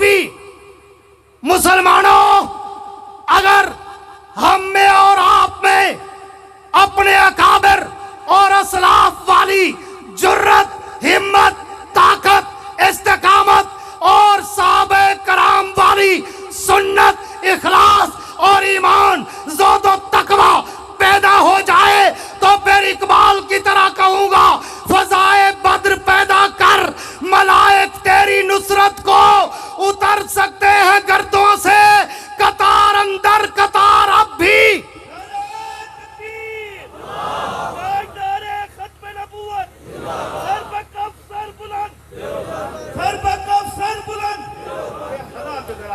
بھی مسلمانوں، اگر ہم میں اور آپ میں اپنے اکابر اور اسلاف والی جرت، ہمت، طاقت، استقامت اور صحابہ کرام والی سنت، اخلاص اور ایمان، زہد و تقوی پیدا ہو جائے تو پھر اقبال کی طرح کہوں گا، فضائے بدر پیدا کر، ملائک تیری نصرت کو اتر سکتے ہیں گردوں سے، قطار اندر قطار اب بھی۔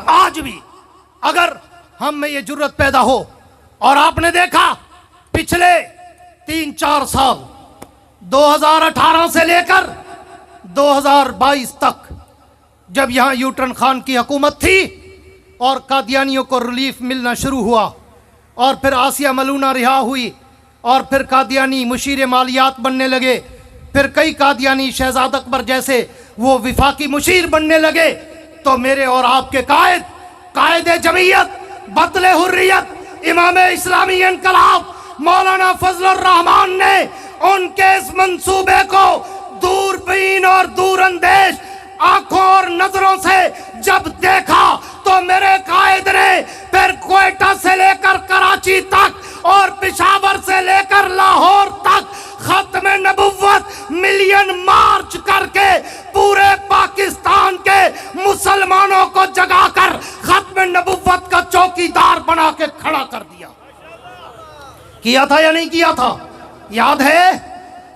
آج بھی اگر ہم میں یہ جرت پیدا ہو، اور آپ نے دیکھا پچھلے 3-4 سال 2018 سے لے کر 2022 تک، جب یہاں یوٹرن خان کی حکومت تھی اور قادیانیوں کو ریلیف ملنا شروع ہوا، اور پھر آسیہ ملونہ رہا ہوئی، اور پھر قادیانی مشیر مالیات بننے لگے، پھر کئی قادیانی شہزاد اکبر جیسے وہ وفاقی مشیر بننے لگے، تو میرے اور آپ کے قائد جمعیت، بطل حریت، امام اسلامی انقلاب مولانا فضل الرحمان نے ان کے اس منصوبے کو دوربین اور دور اندیش آنکھوں اور نظروں سے جب دیکھا تو میرے قائد نے پھر کوئٹہ سے لے کر کراچی تک اور پشاور سے لے کر لاہور تک ختم نبوت ملین مارچ کر کے پورے پاکستان کے مسلمانوں کو جگا کر ختم نبوت کا چوکیدار بنا کے کھڑا کر دیا۔ کیا تھا یا نہیں کیا تھا؟ یاد ہے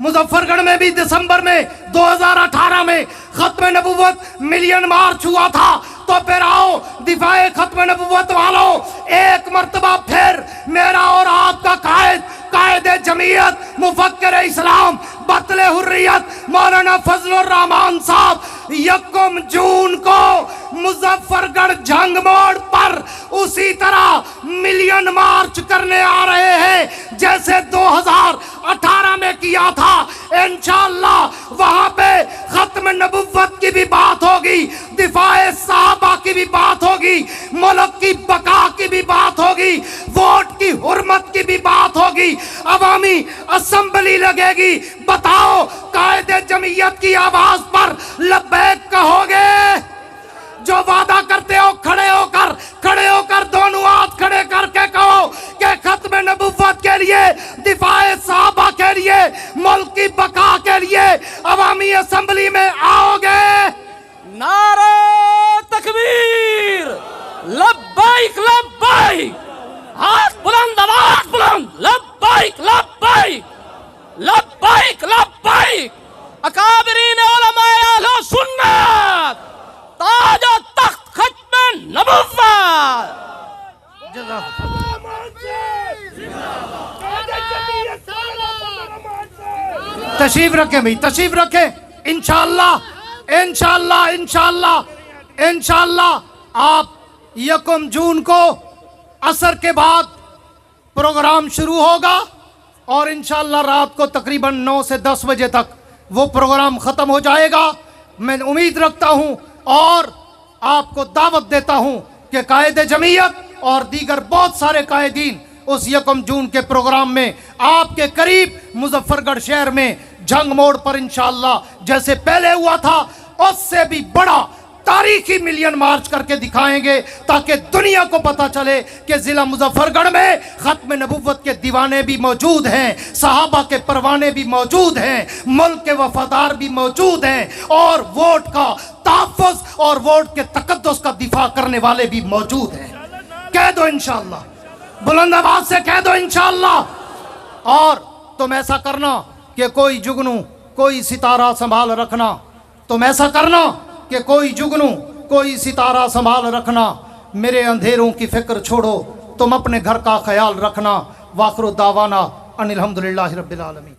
مظفر گڑھ میں بھی دسمبر میں 2018 میں ختم نبوت ملین مارچ ہوا تھا، تو پھر آؤ دفاع ختم نبوت والوں، ایک مرتبہ پھر میرا اور آپ کا قائد جمعیت، مفکر اسلام، بطل حریت مولانا فضل الرحمان صاحب 1 جون کو مظفر گڑھ جھنگ موڑ پر اسی طرح ملین مارچ کرنے آ رہے ہیں جیسے 2018 میں کیا تھا۔ انشاءاللہ وہاں پہ ختم نبوت کی بھی بات ہوگی، دفاع صحابہ کی بھی بات ہوگی، ملک کی بقا کی بھی بات ہوگی، ووٹ کی حرمت کی بھی بات ہوگی، عوامی اسمبلی لگے گی۔ بتاؤ قائد جمعیت کی آواز پر لبیک کہو گے؟ جو وعدہ کرتے ہو کھڑے ہو کر دونوں ہاتھ کھڑے کر کے کہو کہ ختم نبوت کے لیے، دفاع صحابہ کے لیے، ملک کی بقا کے لیے عوامی اسمبلی میں آؤ گے؟ نعرہ تکبیر، لبیک لبیک، ہاتھ بلند، آواز بلند، لبیک لبیک لبیک لبیک۔ اکابرین علماء اہل سنت، تاج و تخت ختم نبوت۔ تشریف رکھیں بھائی، تشریف رکھیں۔ انشاءاللہ آپ 1 جون کو عصر کے بعد پروگرام شروع ہوگا، اور انشاءاللہ رات کو تقریباً 9 سے 10 بجے تک وہ پروگرام ختم ہو جائے گا۔ میں امید رکھتا ہوں اور آپ کو دعوت دیتا ہوں کہ قائد جمعیت اور دیگر بہت سارے قائدین اس 1 جون کے پروگرام میں آپ کے قریب مظفر گڑھ شہر میں جھنگ موڑ پر انشاءاللہ جیسے پہلے ہوا تھا اس سے بھی بڑا تاریخی ملین مارچ کر کے دکھائیں گے، تاکہ دنیا کو پتا چلے کہ ضلع مظفر گڑھ میں ختم نبوت کے دیوانے بھی موجود ہیں، صحابہ کے پروانے بھی موجود ہیں، ملک کے وفادار بھی موجود ہیں، اور ووٹ کا تحفظ اور ووٹ کے تقدس کا دفاع کرنے والے بھی موجود ہیں۔ کہہ دو انشاءاللہ، بلند آواز سے کہہ دو انشاءاللہ۔ اور تم ایسا کرنا کہ کوئی جگنو کوئی ستارہ سنبھال رکھنا، تم ایسا کرنا کہ کوئی جگنو کوئی ستارہ سنبھال رکھنا، میرے اندھیروں کی فکر چھوڑو، تم اپنے گھر کا خیال رکھنا۔ وآخر دعوانا ان الحمدللہ رب العالمین۔